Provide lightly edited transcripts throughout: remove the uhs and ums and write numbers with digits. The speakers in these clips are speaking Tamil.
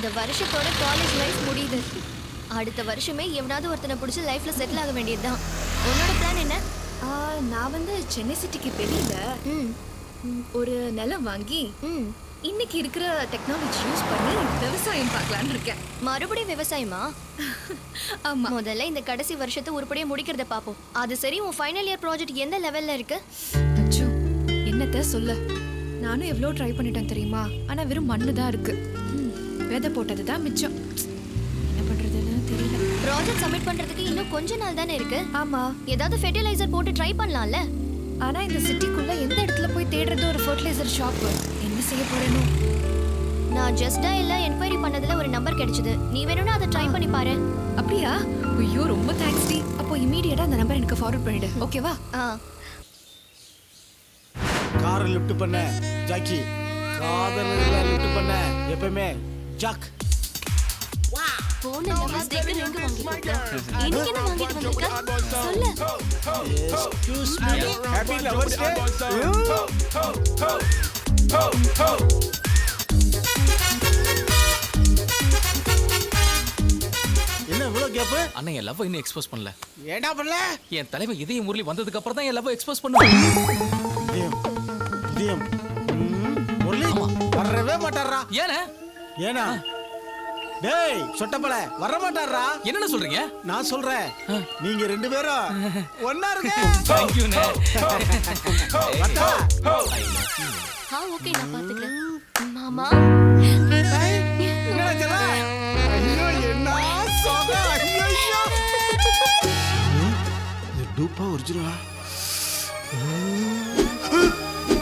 இந்த வருஷத்தோட காலேஜ் லைஃப் முடியுது. அடுத்த வருஷமே எவனாவது ஒருத்தனை பிடிச்சி லைஃப்ல செட்டில் ஆக வேண்டியதுதான். உன்னோட பிளான் என்ன? நான் வந்து சென்னை சிட்டிக்கு வெளியில ஒரு நிலம் வாங்கி இன்னைக்கு இருக்கிற டெக்னாலஜி யூஸ் பண்ணி விவசாயம் பார்க்கலான்னு இருக்கேன். மறுபடியும் விவசாயமா? ஆமா. முதல்ல இந்த கடைசி வருஷத்தை உருப்படியா முடிக்கிறத பாப்போம். அது சரி, உன் ஃபைனல் இயர் ப்ராஜெக்ட் எந்த லெவல்ல இருக்கு? அச்சோ, என்னத்த சொல்ல, நானும் எவ்வளோ ட்ரை பண்ணிட்டேன் தெரியுமா? ஆனா வெறும் மண்ணு தான் இருக்கு. விதை போட்டது தான் மிச்சம். என்ன பண்றதுன்னு தெரியல. ப்ராஜெக்ட் சப்மிட் பண்றதுக்கு இன்னும் கொஞ்ச நாள் தானே இருக்கு. ஆமா, ஏதாவது ஃபெர்டிலைசர் போட்டு ட்ரை பண்ணலாம்ல. ஆனா இந்த சிட்டிக்குள்ள எந்த இடத்துல போய் தேடுறது ஒரு ஃபெர்டிலைசர் ஷாப்? என்ன செய்ய போறேனோ. நான் ஜஸ்ட் டயல்ல என்கொயரி பண்ணதுல ஒரு நம்பர் கிடைச்சது. நீ வேணும்னா அதை ட்ரை பண்ணி பாரு. அப்படியா? ஐயோ, ரொம்ப தேங்க்ஸ் டி. அப்போ இமிடியேட்டா அந்த நம்பர் எனக்கு ஃபார்வர்ட் பண்ணிடு, ஓகேவா? காரை லிஃப்ட் பண்ண ஜாக்கி, காதல லிஃப்ட் பண்ண எப்பவுமே ஜாக். போன் நம்பர் ஸ்டிக்கர் எங்க வாங்கிட்ட? இன்னைக்கு என்ன வாங்கிட்டு வந்திருக்க? சொல்லு. எக்ஸ்கியூஸ் மீ, ஹேப்பி லவர்ஸ் டே. என்ன இவ்வளவு கேப்? அண்ணன் என் லவ் இன்னும் எக்ஸ்போஸ் பண்ணல. ஏடா பண்ணல? என் தலைவன் இதய முரளி வந்ததுக்கு அப்புறம் தான் என் லவ் எக்ஸ்போஸ் பண்ணுவேன். இதயம் இதயம் முரளி வரவே மாட்டாரா? ஏனா டேய் சொட்டப்பல வர மாட்டாரா? என்னன்னு சொல்றீங்க? நான் சொல்றேன், நீங்க ரெண்டு பேரும் ஒண்ணா இருங்க. Thank you நே. ஓகே, நான் பாத்துக்கிறேன். மாமா என்னடா சொல்ல? ஐயோ என்ன சோகா. ஐயோ இது டூப்பா ஒரிஜினலா?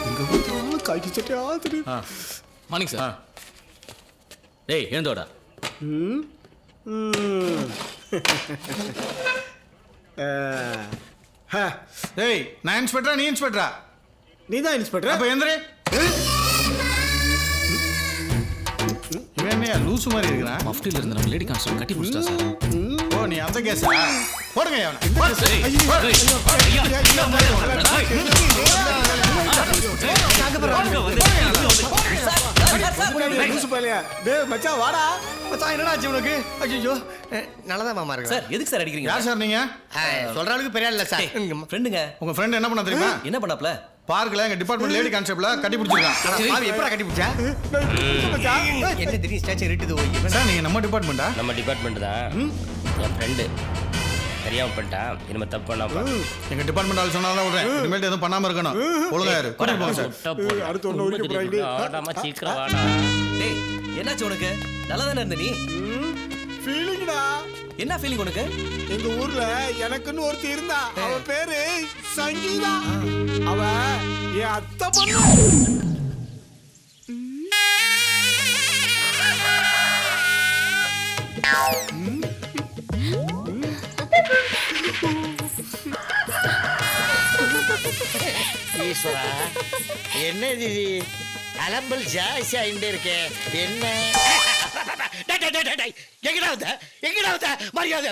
இங்க வந்து காய்ச்சி சட்டை ஆதுரு. Morning sir. டேய் எழுந்தோடா. டேய் நான் இன்ஸ்பெக்டரா நீ இன்ஸ்பெக்டரா? நீ தான் இன்ஸ்பெக்டர். அப்ப எந்திரே. இவன் என்னையா லூசு மாதிரி இருக்கிறான்? மஃப்டில இருந்து நம்ம லேடி கான்ஸ்டபிள் கட்டி புடிச்சா சார். ஓ நீ அந்த கேஸா? போடுங்க அவனை. லூசு பையல. டேய் மச்சான் வாடா. மச்சான் என்னடா ஆச்சு உனக்கு? ஐயோ நல்லதா மாமா இருக்கு சார். எதுக்கு சார் அடிக்கிறீங்க? யார் சார் நீங்க? சொல்ற அளவுக்கு பெரிய ஆள் இல்ல சார். ஃப்ரெண்டுங்க. உங்க ஃப்ரெண்ட் என்ன பண்ண தெரியுமா? என்ன பண்ணாப்ல? பார்க்ல எங்க டிபார்ட்மெண்ட் லேடி கான்ஸ்டபிள கட்டி பிடிச்சிருக்கான். பாவி எப்பறா கட்டி பிடிச்சா? என்ன திடீர் ஸ்டாச்சர் இட்டுது ஓய். சார் நீங்க நம்ம டிபார்ட்மெண்டா? நம்ம டிபார்ட்மெண்ட் தான். என் ஃப்ரெண்டு தெரியாம பண்ணிட்டான். இனிமே தப்பு பண்ணாம எங்க டிபார்ட்மெண்ட் ஆள் சொன்னாதான் விடுறேன். இனிமேல் எதுவும் பண்ணாம இருக்கணும். ஒழுங்கா இரு. கூட்டிட்டு போங்க சார். அடுத்து ஒண்ணு ஓடிக்க போறாங்க. வாடாமா சீக்கிரம் வாடா. டேய் என்னாச்சு உனக்கு? நல்லா தானே இருந்த நீ? ஃபீலிங்டா. என்ன ஃபீலிங் உனக்கு? எங்க ஊர்ல எனக்குன்னு ஒருத்தி இருந்தா. அவ பேரு சங்கீதா. அவ என் அத்தை பொண்ணு. ஈஸ்வரா என்ன இது அலம்பல் ஜாஸ்தி ஆகிட்டே இருக்கே என்ன? எங்கடா மரியாதை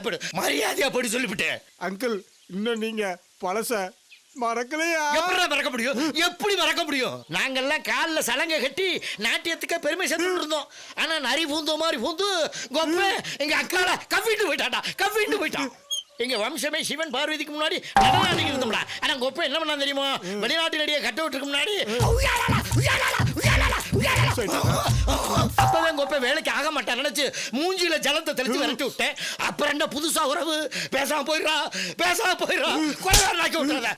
அப்படி சொல்லிவிட்டேன். அங்கிள் இன்னும் நீங்க பழச மறக்கலையா? எப்படி மறக்க முடியும்? எப்படி மறக்க முடியும்? நாங்கெல்லாம் காலில் சலங்கை கட்டி நாட்டியத்துக்கு பெருமை சேர்த்துட்டு இருந்தோம். ஆனா நரி பூந்த மாதிரி பூந்து கொப்ப எங்க அக்கால கவ்விட்டு போயிட்டான். எங்க வம்சமே சிவன் பார்வதிக்கு முன்னாடி நடனாட்டிக்கு இருந்தோம்டா. ஆனா கொப்ப என்ன பண்ணா தெரியுமா? வெளிநாட்டு நடிகை கட்ட விட்டுருக்கு முன்னாடி அப்பவே கொப்ப வேலைக்கு ஆக மாட்டேன் நினைச்சு மூஞ்சில ஜலத்தை தெளிச்சு விரட்டி விட்டேன். அப்புறம் என்ன புதுசா உறவு? பேசாம போயிடுறா கொலைகாரனாக்கி விட்டுறத.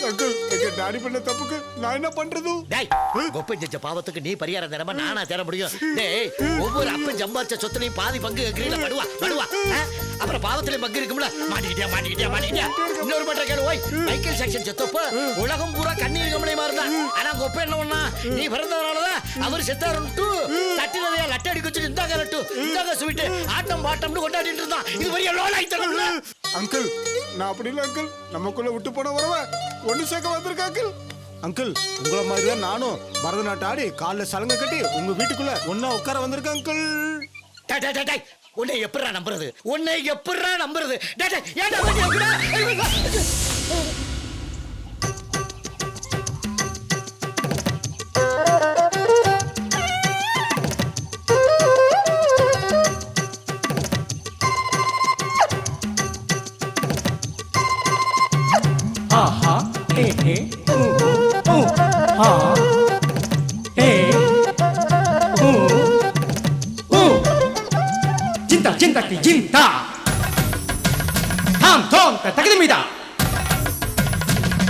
அங்கிள் எங்க டாடி பண்ண தப்புக்கு நான் என்ன பண்றது? டேய் கொப்பை செஞ்ச பாவத்துக்கு நீ பரிகாரம் தரமா நானா தர முடியும்? டேய் ஒவ்வொரு அப்பன் சம்பாதிச்ச சொத்துலையும் பாதி பங்கு கிரீல படுவா. அப்புறம் பாவத்திலையும் பங்கு இருக்கும்ல. மாட்டிக்கிட்டியா இன்னொரு மற்ற கேளு. ஓய் மைக்கேல் ஜாக்சன் செத்தப்ப உலகம் பூரா கண்ணீர் கமலையுமா இருந்தா. ஆனா கொப்பை என்ன பண்ணா? நீ பிறந்ததுனாலதான் அவர் செத்தாருன்ட்டு தட்டினதையா லட்டு அடிக்க வச்சு இந்தாங்க ஸ்வீட் ஆட்டம் பாட்டம்னு கொண்டாடிட்டு இருந்தான். இது பெரிய லோலாய்த்தனம்ல. அங்கிள் நான் அப்படி இல்லை அங்கிள். நமக்குள்ள விட்டு போன உறவ ஒண்ணு சேர்க்க வந்திருக்க அங்கிள். அங்கிள் உங்களை மாதிரி தான் நானும் பரதநாட்டம் ஆடி காலில் சலங்கை கட்டி உங்க வீட்டுக்குள்ள ஒன்னா உட்கார வந்திருக்கேன் அங்கிள். உன்னை எப்படிடா நம்புறது? 진다 진다끼 진다 탐통 따기입니다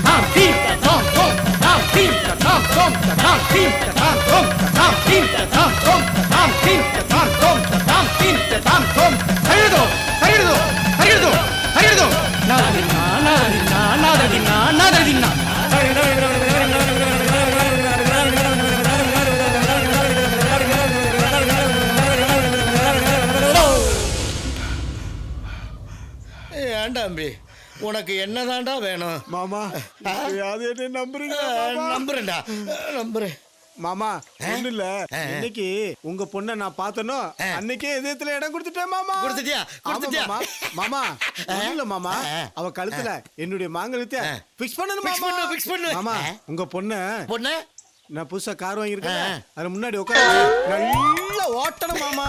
탐팀 탐통 탐팀 탐통 탐팀 탐통 탐팀 탐통 탐팀 탐통 탐팀 탐통 다리도 나들긴나 ஏன்டா அம்பி உனக்கு என்னதான்டா வேணும்? மாமா அது என்ன நம்புறீங்க நம்புறேன்டா நம்புறேன். மாமா ஒண்ணு இல்ல, இன்னைக்கு உங்க பொண்ணை நான் பார்த்தனோ அன்னைக்கே இதயத்துல இடம் கொடுத்துட்டேன் மாமா. கொடுத்துட்டியா? கொடுத்துட்டியா? மாமா ஒண்ணும் இல்ல மாமா, அவ கழுத்துல என்னுடைய மாங்கல்யத்தை ஃபிக்ஸ் பண்ணணும் மாமா. ஃபிக்ஸ் பண்ணு. மாமா உங்க பொண்ணு நான் புதுசா கார் வாங்கியிருக்கேன், அது முன்னாடி உட்கார நல்லா ஓட்டணும் மாமா.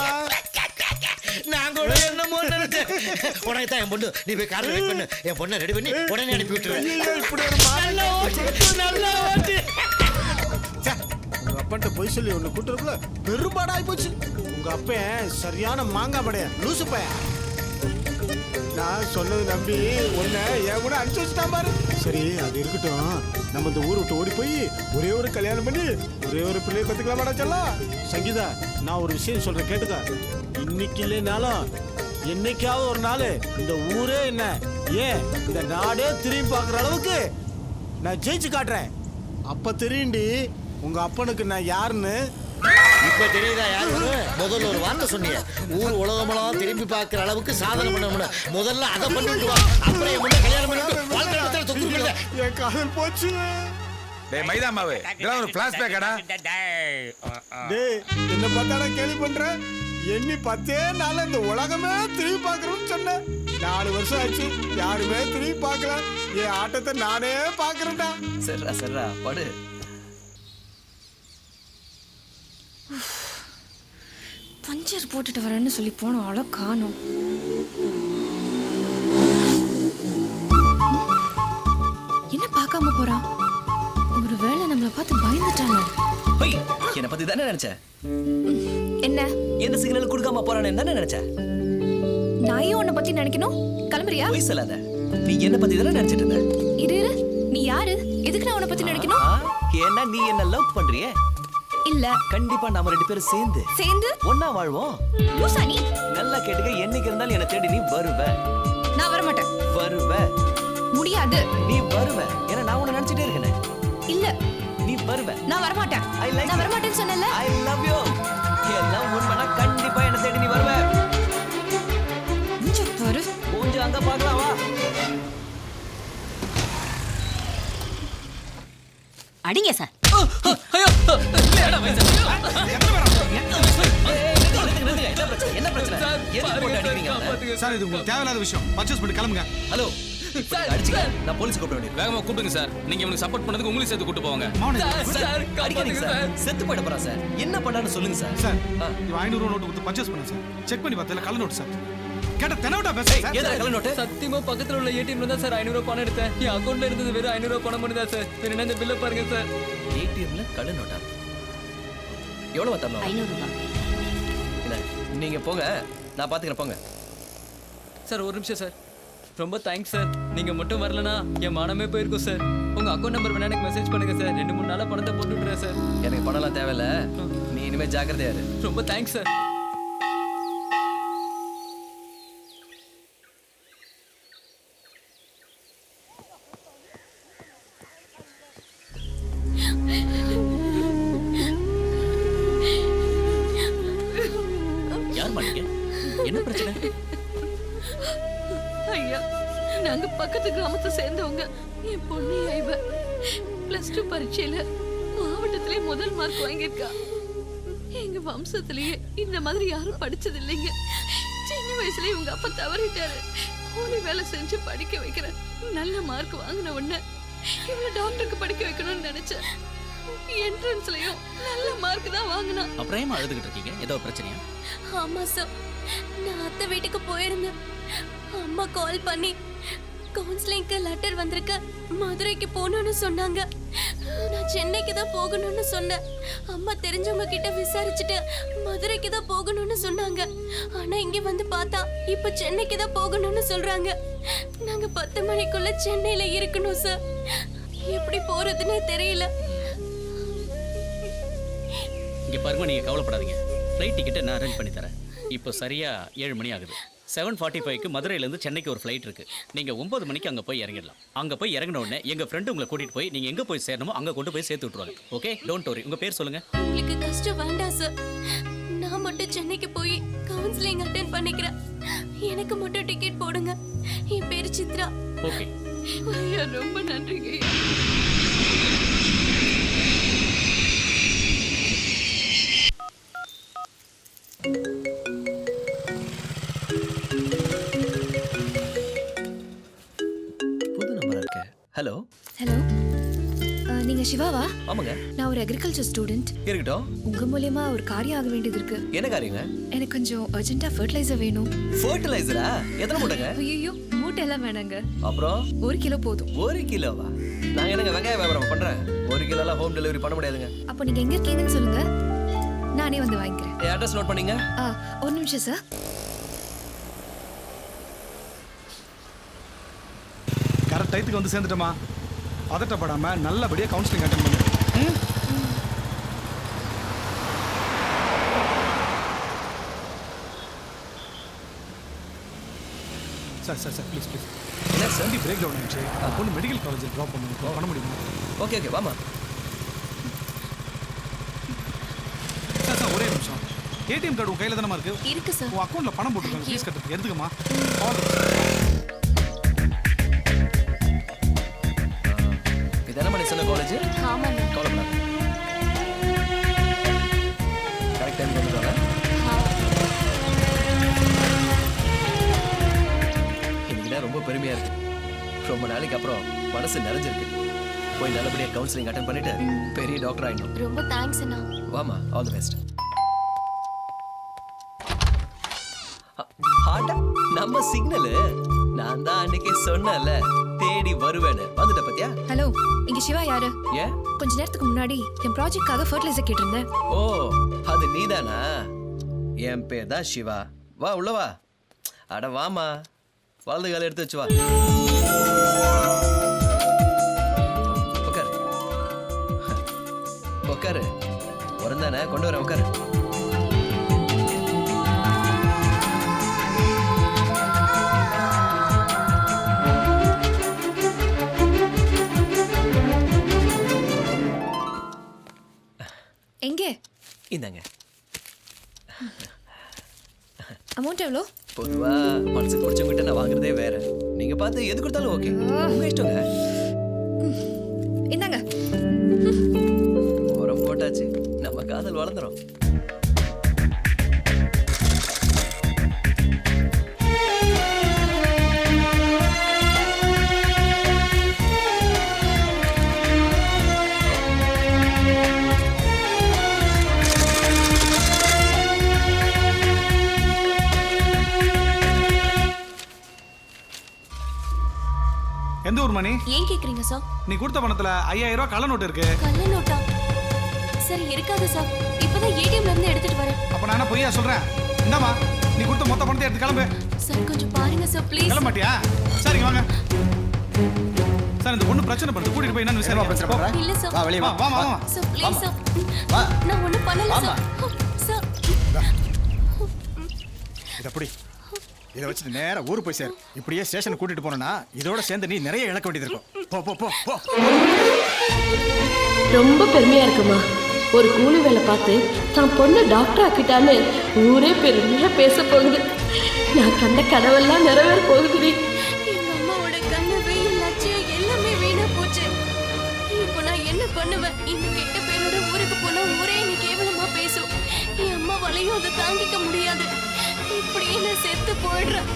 நான் கூட என்னமோ நினைச்சேன். உனக்கு தான் என் பொண்ணு, நீ போய் கார் வெயிட் பண்ணு, என் பொண்ணை ரெடி பண்ணி உடனே அனுப்பி விட்டுருவேன். இப்படி ஒரு நல்லா ஓட்டு. உங்க அப்பன்ட்ட போய் சொல்லி ஒண்ணு கூட்டுறதுல பெரும்பாடாய் போச்சு. உங்க அப்பன் சரியான மாங்காய் படைய லூசு பையன். நான் சொன்னது நம்பி உன்னை என் கூட அனுப்பிச்சு வச்சுட்டான் பாரு. சரி அது இருக்கட்டும், நம்ம இந்த ஊரை விட்டு ஓடி போய் ஒரே ஒரு கல்யாணம் பண்ணி ஒரே ஒரு பிள்ளைய கத்துக்கலாமாடா சொல்லலாம். சங்கீதா நான் ஒரு விஷயம் சொல்றேன் கேட்டுக்க. இன்னைக்கு இல்லைனாலும் என்னைக்காவது ஒரு நாள் இந்த ஊரே என்ன ஏன் இந்த நாடே திரும்பி பார்க்குற அளவுக்கு நான் ஜெயிச்சு காட்டுறேன். அப்ப தெரியுண்டி உங்க அப்பனுக்கு நான் யாருன்னு. இப்ப தெரியுதா யாரு? முதல்ல ஒரு வார்த்தை சொன்னீங்க, ஊர் உலகமெல்லாம் திரும்பி பார்க்கிற அளவுக்கு சாதனை பண்ண. முதல்ல அதை பண்ணிட்டு வா, அப்புறம் என் முன்ன கல்யாணம் பண்ணிட்டு என் காதல் போச்சு. டேய் மைதா மாவு, இதெல்லாம் ஒரு ஃபிளாஷ்பேக்கடா. டேய் என்ன பார்த்தாடா கேள்வி பண்ற? எண்ணி 10 நாள்ல இந்த உலகமே திரும்பி பார்க்கணும்னு சொன்னேன். 4 வருஷம் ஆச்சு, யாருமே திரும்பி பார்க்கல. என் ஆட்டத்தை நானே பார்க்கறேன்டா. சரிடா படு. பஞ்சர் போட்டுட்டு வரேன்னு சொல்லி போனோம், அவ்வளோ காணோம். என்ன பார்க்காம போறான்? ஒரு வேளை நம்மளை பார்த்து பயந்துட்டானோ? போய் என்ன பத்தி தானே நினைச்ச? என்ன எந்த சிக்னல் கொடுக்காம போறானே தானே நினைச்ச? நான் ஏன் உன்னை பத்தி நினைக்கணும்? கிளம்புறியா? போய் சொல்லாத, நீ என்ன பத்தி தானே நினைச்சிட்டு இருந்த. இரு நீ யாரு? எதுக்கு நான் உன்னை பத்தி நினைக்கணும்? ஏன்னா நீ என்ன லவ் பண்றியே. இல்ல கண்டிப்பா நாம 2 பேரும் சேர்ந்து ஒண்ணா வாழ்வோம். லூசா நீ? நல்லா கேட்டுக்க, என்னைக்கு இருந்தாலும் என்ன தேடி நீ வருவ. நான் வர மாட்டேன். வருவ? முடியாது. நீ வருவ, ஏன்னா நான் உன்னை நினைச்சிட்டே இருக்கேன். இல்ல நீ வருவ. நான் வர மாட்டேன். நான் வர மாட்டேன்னு சொன்னேன்ல. I love you. எல்லாம் உண்மைனா கண்டிப்பா என்ன தேடி நீ வருவ. கொஞ்சம் பாரு. கொஞ்சம் அங்க பார்க்கலாம் வா. அடிங்க சார். என்ன பிரச்சனை? சார் இது உங்களுக்கு தேவையில்லாத விஷயம், பர்ச்சேஸ் பண்ணி கிளம்புங்க. ஹலோ அடிச்சுக்க, நான் போலீஸ் கூப்பிட வேண்டியது. வேகமா கூப்பிடுங்க சார், நீங்க இவனுக்கு சப்போர்ட் பண்ணதுக்கு உங்களையும் சேர்த்து கூட்டு போவாங்க. அடிக்காதீங்க சார், செத்து போயிட போறான் சார். என்ன பண்ணான்னு சொல்லுங்க சார். சார் இவன் 500 ரூபா நோட்டு கொடுத்து பர்ச்சேஸ் பண்ண சார். செக் பண்ணி பார்த்தா கள்ள நோட்டு சார். கேட்ட தெனவட்டா பேச சார். ஏதா கள்ள நோட்டு? சத்தியமா பக்கத்துல உள்ள ஏடிஎம்ல தான் சார் 500 ரூபாய் பணம் எடுத்தேன். என் அக்கவுண்ட்ல இருந்தது வெறும் 500 ரூபாய் பணம் மட்டும் தான் சார். வேற என்ன பில்ல பாருங்க சார். ஏடிஎம்ல கள்ள நோட்டா? எவ்வளவு தரணும்? 500 ரூபாய். இல்ல நீங்க போங்க, நான் பாத்துக்கிறேன் போங்க. சார் ஒரு நிமிஷம் சார். ரொம்ப தேங்க்ஸ் சார். நீங்க மட்டும் வரலனா என் மானமே போயிருக்கும் சார். உங்க அக்கவுண்ட் நம்பர் வேணா எனக்கு மெசேஜ் பண்ணுங்க சார். 2-3 நாளா பணத்தை போட்டு விட்டுறேன் சார். எனக்கு பணம்லாம் தேவையில்ல, நீ இனிமே ஜாக்கிரதையா இரு. ரொம்ப தேங்க்ஸ் சார். யார் மாட்டீங்க? என்ன பிரச்சனை? ஐயா, நாங்க பக்கத்து கிராமத்தை சேர்ந்தவங்க. என் பொண்ணு ஐவ +2 பரீட்சையில மாவட்டத்திலே முதல் மார்க் வாங்கியிருக்கா. எங்க வம்சத்திலேயே இந்த மாதிரி யாரும் படிச்சது இல்லைங்க. சின்ன வயசுல இவங்க அப்பா தவறிட்டாரு. கூலி வேலை செஞ்சு படிக்க வைக்கிறேன். நல்ல மார்க் வாங்கின உடனே இவளை டாக்டருக்கு படிக்க வைக்கணும்னு நினைச்சேன். என்ட்ரன்ஸ்லயும் நல்ல மார்க் தான் வாங்கினா. அப்புறம் ஏன் அழுதுகிட்டு இருக்கீங்க? ஏதோ பிரச்சனையா? ஆமா சார், நான் அத்தை வீட்டுக்கு போயிருந்தேன். அம்மா கால் பண்ணி கவுன்சிலிங்க்கு லெட்டர் வந்திருக்கு, மதுரைக்கு போகணும்னு சொன்னாங்க. நான் சென்னைக்கு தான் போகணும்னு சொன்னேன். அம்மா தெரிஞ்சவங்க கிட்ட விசாரிச்சுட்டு மதுரைக்கு தான் போகணும்னு சொன்னாங்க. ஆனா இங்க வந்து பார்த்தா இப்ப சென்னைக்கு தான் போகணும்னு சொல்றாங்க. நாங்க 10 மணிக்குள்ள சென்னையில இருக்கணும் சார். எப்படி போறதுன்னே தெரியல. இங்க பாருங்க, நீங்க கவலைப்படாதீங்க. ஃப்ளைட் டிக்கெட்டை நான் அரேஞ்ச் பண்ணி தரேன். இப்போ சரியா 7 மணி ஆகுது. 7:45க்கு மதுரையிலேருந்து சென்னைக்கு ஒரு ஃப்ளைட் இருக்கு. நீங்க 9 மணிக்கு அங்கே போய் இறங்கிடலாம். அங்கே போய் இறங்கின உடனே எங்க ஃப்ரெண்டு உங்களை கூட்டிட்டு போய் நீங்க எங்க போய் சேரணுமோ அங்கே கொண்டு போய் சேர்த்து விட்டுருவாங்க. Okay, don't worry. உங்க பேர் சொல்லுங்க. உங்களுக்கு கஷ்டம் வேண்டாம் சார். நான் மட்டும் சென்னைக்கு போய் கவுன்சிலிங் அட்டென்ட் பண்ணிக்கிறேன். எனக்கு மட்டும் டிக்கெட் போடுங்க. என் பேர் சித்ரா. ஓகே ஐயா, ரொம்ப நன்றிங்க. புது நம்பரா இருக்கு. ஹலோ ஹலோ, நீங்க சிவாவா? ஆமாங்க. நான் ஒரு அக்ரிகல்ச்சர் ஸ்டூடெண்ட். இருக்கட்டும். உங்க மூலியமா ஒரு காரியம் ஆக வேண்டியது இருக்கு. என்ன காரியங்க? எனக்கு கொஞ்சம் அர்ஜென்ட்டா ஃபர்டிலைசர் வேணும். ஃபர்டிலைசரா? எத்தனை மூட்டைங்க? ஐயோ, மூட்டை எல்லாம் வேணாங்க. அப்புறம் 1 கிலோ போதும். 1 கிலோவா? நான் என்னங்க வெங்காய வியாபாரம் பண்றேன். 1 கிலோலாம் ஹோம் டெலிவரி பண்ண முடியாதுங்க. அப்போ நீங்க எங்க இருக்கீங்கன்னு சொல்லுங்க, நானே வந்து வாங்கிக்கிறேன். என் அட்ரஸ் நோட் பண்ணீங்க? ஒரு நிமிஷம் சார். கரெக்ட் டைத்துக்கு வந்து சேர்ந்துட்டோமா? பதட்டப்படாம நல்லபடியா கவுன்சிலிங் அட்டெண்ட் பண்ணு. சார் ப்ளீஸ் என்ன சார்? வண்டி பிரேக் டவுன் ஆயிடுச்சு. பொண்ணு மெடிக்கல் காலேஜில் ட்ராப் பண்ண முடியுமா? ஓகே வாமா. சார் ஒரே நிமிஷம். ஏடிஎம் கார்டு உன் கையில் தானே இருக்கு? இருக்கு சார். உன் அக்கௌண்ட்ல பணம் போட்டுருக்காங்க, ஃபீஸ் கட்டுறதுக்கு. எடுத்துக்கமா. இதான மணி சொன்ன காலேஜ்? ஆமாண்ணா. கவலைப்படாத. கரெக்ட் டைம் வந்துடுவாங்க. இன்னைக்கு ரொம்ப பெருமையா இருக்கு. ரொம்ப நாளைக்கு அப்புறம் மனசு நிறைஞ்சிருக்கு. போய் நல்லபடியா கவுன்சிலிங் அட்டெண்ட் பண்ணிட்டு பெரிய டாக்டர் ஆயிடணும். ரொம்ப தேங்க்ஸ் அண்ணா. வாமா, ஆல் தி பெஸ்ட். ஹாட்டா நம்ம சிக்னல். நான் தான் அன்னைக்கு சொன்னேன்ல, தேடி வருவேன்னு. வந்துட்ட பத்தியா? ஹலோ, இங்க சிவா யாரு? ஏன்? கொஞ்ச நேரத்துக்கு முன்னாடி என் ப்ராஜெக்ட்காக ஃபர்டிலைசர் கேட்டிருந்தேன். ஓ, அது நீதானா? என் பேர் தான் சிவா. வா உள்ள வா. அட வாமா, வலது கால எடுத்து வச்சு வா. உட்காரு உட்காரு. உறந்தானே, கொண்டு வரேன், உட்காரு. எங்கே? இந்தாங்க. அமௌண்ட் எவ்வளோ? பொதுவா மனசுக்கு பிடிச்சவங்கிட்ட நான் வாங்குறதே வேற. நீங்க பார்த்து எது கொடுத்தாலும் ஓகே, உங்க இஷ்டங்க. இந்தாங்க. உரம் போட்டாச்சு, நம்ம காதல் வளர்ந்துரும். எந்த ஊர் மணி? ஏன் கேக்குறீங்க சார்? நீ கொடுத்த பணத்துல 5000 ரூபாய் கள்ள நோட்டு இருக்கு. கள்ள நோட்டா? சரி, இருக்காது சார். இப்பதான் ஏடிஎம்ல இருந்து எடுத்துட்டு வரேன். அப்ப நான் என்ன பொய்யா சொல்றேன்? இந்தாமா, நீ கொடுத்த மொத்த பணத்தை எடுத்து கிளம்பு. சார் கொஞ்சம் பாருங்க சார், ப்ளீஸ். கிளம்ப மாட்டியா? சரிங்க வாங்க. சார், இந்த பொண்ணு பிரச்சனை பண்ணுது, கூட்டிட்டு போய் என்னன்னு விசாரிக்க. பிரச்சனை பண்ற? இல்ல சார். வா வெளிய வா. வா வா. Sir please sir. வா. நான் ஒண்ணும் பண்ணல சார். சார் இத புடி. இதை வச்சுட்டு நேரா ஊருக்கு போய் சேர். இப்படியே ஸ்டேஷனுக்கு கூட்டிட்டு போனா இதோட சேர்ந்து நீ நிறைய இழக்க வேண்டியது இருக்கும். போ போ போ போ. ரொம்ப பெருமையா இருக்குமா. ஒரு கூலி வேலை பார்த்து தான் பொண்ணு டாக்டர் ஆக்கிட்டான்னு ஊரே பெருமையா பேச போகுது. நான் கண்ட கனவெல்லாம் நிறைவேற போகுது. எங்க அம்மாவோட கனவு, லட்சியம் எல்லாமே வீணா போச்சு. இப்போ நான் என்ன பண்ணுவேன்? இந்த கெட்ட பேரோட ஊருக்கு போனா ஊரே என்னை கேவலமா பேசும். என் அம்மாவாலையும் அதை தாங்கிக்க முடியாது. இப்படியே நான் செத்து போயிடுறேன்.